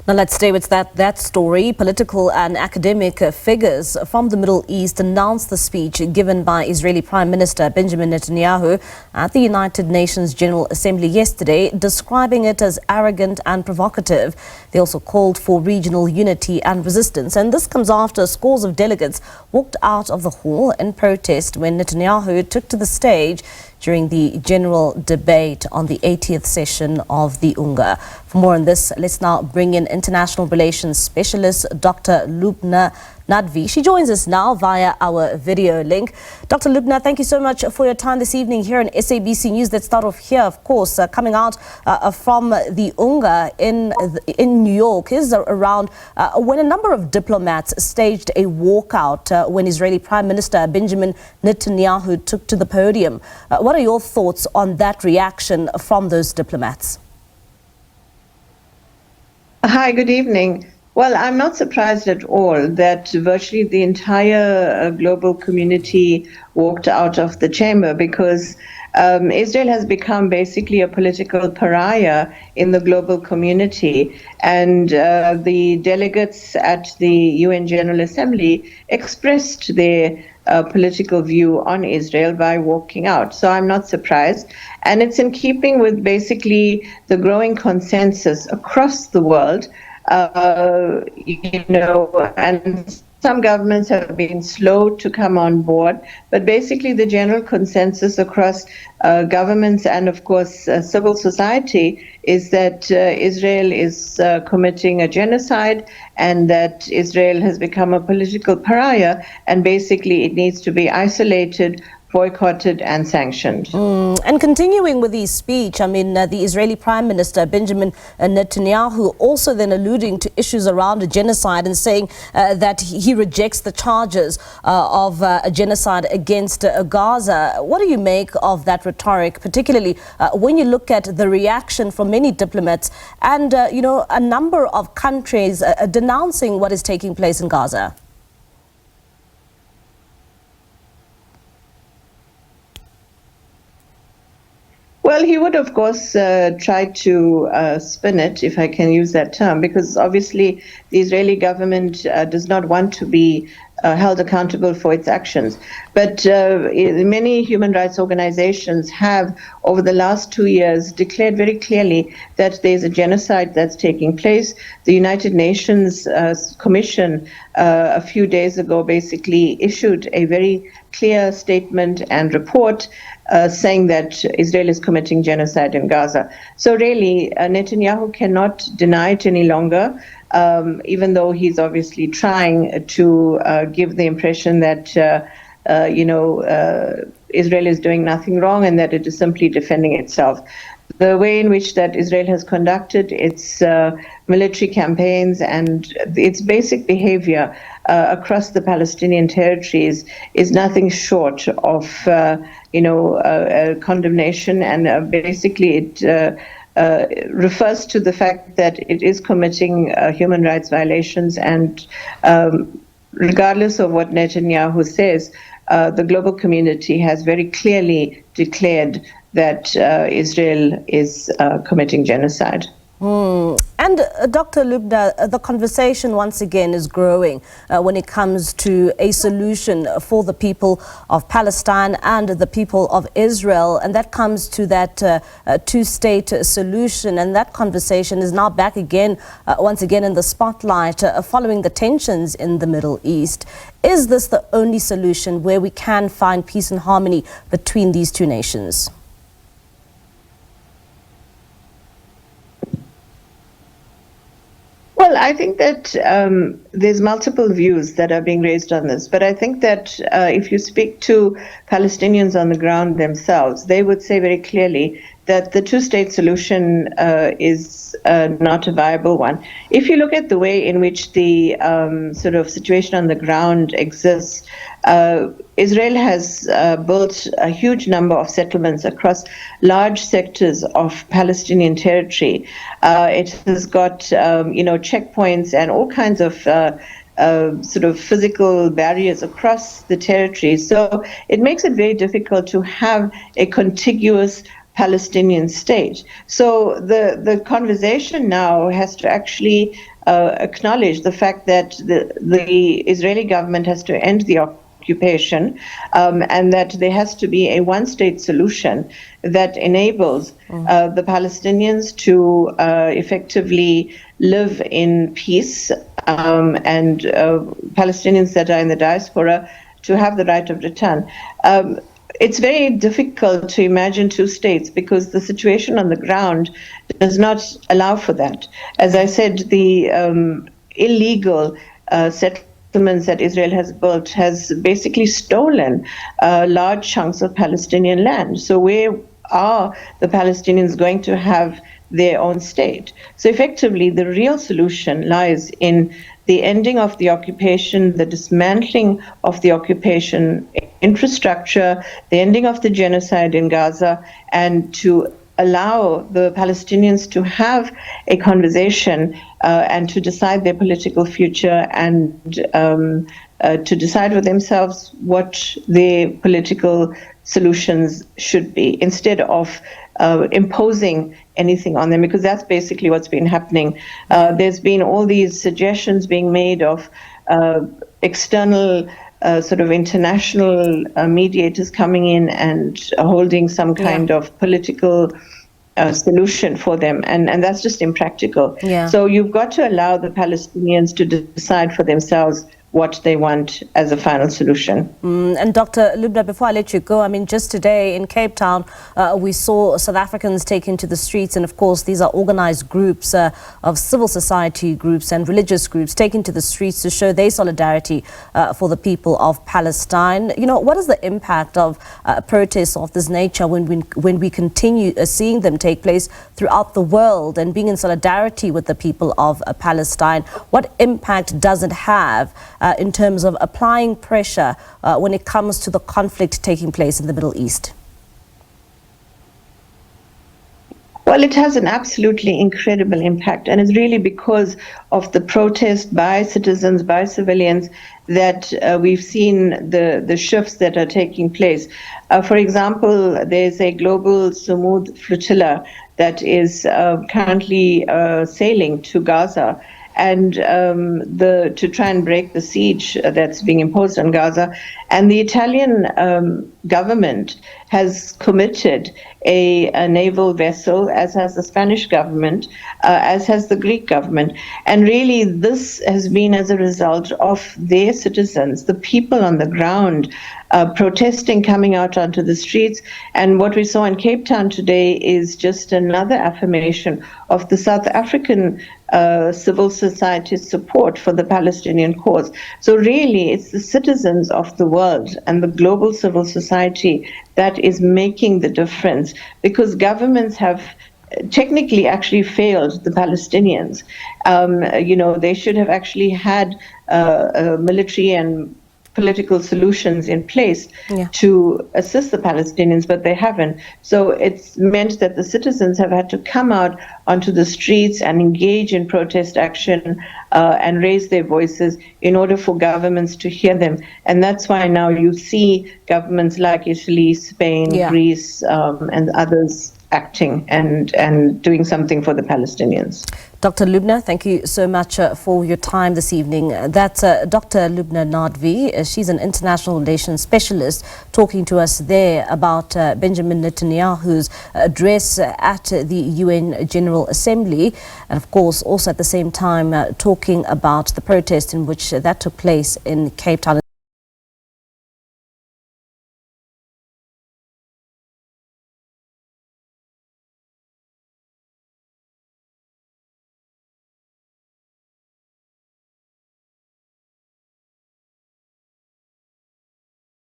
Now let's stay with that story. Political and academic figures from the Middle East announced the speech given by Israeli Prime Minister Benjamin Netanyahu at the United Nations General Assembly yesterday, describing it as arrogant and provocative. They also called for regional unity and resistance. And this comes after scores of delegates walked out of the hall in protest when Netanyahu took to the stage during the general debate on the 80th session of the UNGA. For more on this, let's now bring in international relations specialist Dr. Lubna Nadvi. She joins us now via our video link. Dr. Lubna, thank you so much for your time this evening here on SABC News. Let's start off here, of course, coming out from the UNGA in New York is around when a number of diplomats staged a walkout when Israeli Prime Minister Benjamin Netanyahu took to the podium. What are your thoughts on that reaction from those diplomats? Hi, good evening. Well, I'm not surprised at all that virtually the entire global community walked out of the chamber because Israel has become basically a political pariah in the global community. And the delegates at the UN General Assembly expressed their political view on Israel by walking out. So I'm not surprised. And it's in keeping with basically the growing consensus across the world. And some governments have been slow to come on board, but basically the general consensus across governments and, of course, civil society is that Israel is committing a genocide and that Israel has become a political pariah and basically it needs to be isolated, boycotted and sanctioned. And continuing with his speech, I mean, the Israeli Prime Minister Benjamin Netanyahu also then alluding to issues around a genocide and saying that he rejects the charges of a genocide against Gaza. What do you make of that rhetoric, particularly when you look at the reaction from many diplomats and, a number of countries denouncing what is taking place in Gaza? Well, he would, of course, try to spin it, if I can use that term, because obviously the Israeli government does not want to be held accountable for its actions. But many human rights organizations have, over the last 2 years, declared very clearly that there's a genocide that's taking place. The United Nations Commission a few days ago basically issued a very clear statement and report saying that Israel is committing genocide in Gaza. So really, Netanyahu cannot deny it any longer, even though he's obviously trying to give the impression that, Israel is doing nothing wrong and that it is simply defending itself. The way in which that Israel has conducted its military campaigns and its basic behavior across the Palestinian territories is nothing short of, condemnation, and basically it refers to the fact that it is committing human rights violations, and regardless of what Netanyahu says, the global community has very clearly declared that Israel is committing genocide. And Dr. Lubna, the conversation once again is growing when it comes to a solution for the people of Palestine and the people of Israel, and that comes to that two-state solution, and that conversation is now back again, once again in the spotlight following the tensions in the Middle East. Is this the only solution where we can find peace and harmony between these two nations? Well, I think that there's multiple views that are being raised on this, but I think that if you speak to Palestinians on the ground themselves, they would say very clearly that the two-state solution is not a viable one. If you look at the way in which the sort of situation on the ground exists, Israel has built a huge number of settlements across large sectors of Palestinian territory. It has got, checkpoints and all kinds of sort of physical barriers across the territory. So it makes it very difficult to have a contiguous Palestinian state. So the conversation now has to actually acknowledge the fact that the Israeli government has to end the occupation, and that there has to be a one-state solution that enables the Palestinians to effectively live in peace, and Palestinians that are in the diaspora to have the right of return. It's very difficult to imagine two states because the situation on the ground does not allow for that. As I said, the illegal settlements that Israel has built has basically stolen large chunks of Palestinian land. So where are the Palestinians going to have their own state? So effectively, the real solution lies in the ending of the occupation, the dismantling of the occupation infrastructure, the ending of the genocide in Gaza, and to allow the Palestinians to have a conversation and to decide their political future and to decide for themselves what their political solutions should be, instead of imposing anything on them, because that's basically what's been happening. There's been all these suggestions being made of external sort of international mediators coming in and holding some kind of political solution for them, and that's just impractical. So you've got to allow the Palestinians to decide for themselves what they want as a final solution. And Dr. Lubna, before I let you go, I mean, just today in Cape Town, we saw South Africans taking to the streets, and of course these are organized groups of civil society groups and religious groups taking to the streets to show their solidarity for the people of Palestine. You know, what is the impact of protests of this nature when we continue seeing them take place throughout the world and being in solidarity with the people of Palestine? What impact does it have in terms of applying pressure when it comes to the conflict taking place in the Middle East? Well, it has an absolutely incredible impact, and it's really because of the protest by citizens, by civilians, that we've seen the shifts that are taking place. For example, there's a global Sumud flotilla that is currently sailing to Gaza, and to try and break the siege that's being imposed on Gaza. And the Italian government has committed a naval vessel, as has the Spanish government, as has the Greek government. And really, this has been as a result of their citizens, the people on the ground, protesting, coming out onto the streets. And what we saw in Cape Town today is just another affirmation of the South African civil society support for the Palestinian cause. So really, it's the citizens of the world and the global civil society that is making the difference, because governments have technically actually failed the Palestinians. You know, they should have actually had military and political solutions in place to assist the Palestinians, but they haven't. So it's meant that the citizens have had to come out onto the streets and engage in protest action and raise their voices in order for governments to hear them. And that's why now you see governments like Italy, Spain, Greece, and others acting and doing something for the Palestinians. Dr. Lubna, thank you so much for your time this evening. That's Dr. Lubna Nadvi. She's an international relations specialist talking to us there about Benjamin Netanyahu's address at the UN General Assembly. And of course, also at the same time, talking about the protest in which that took place in Cape Town.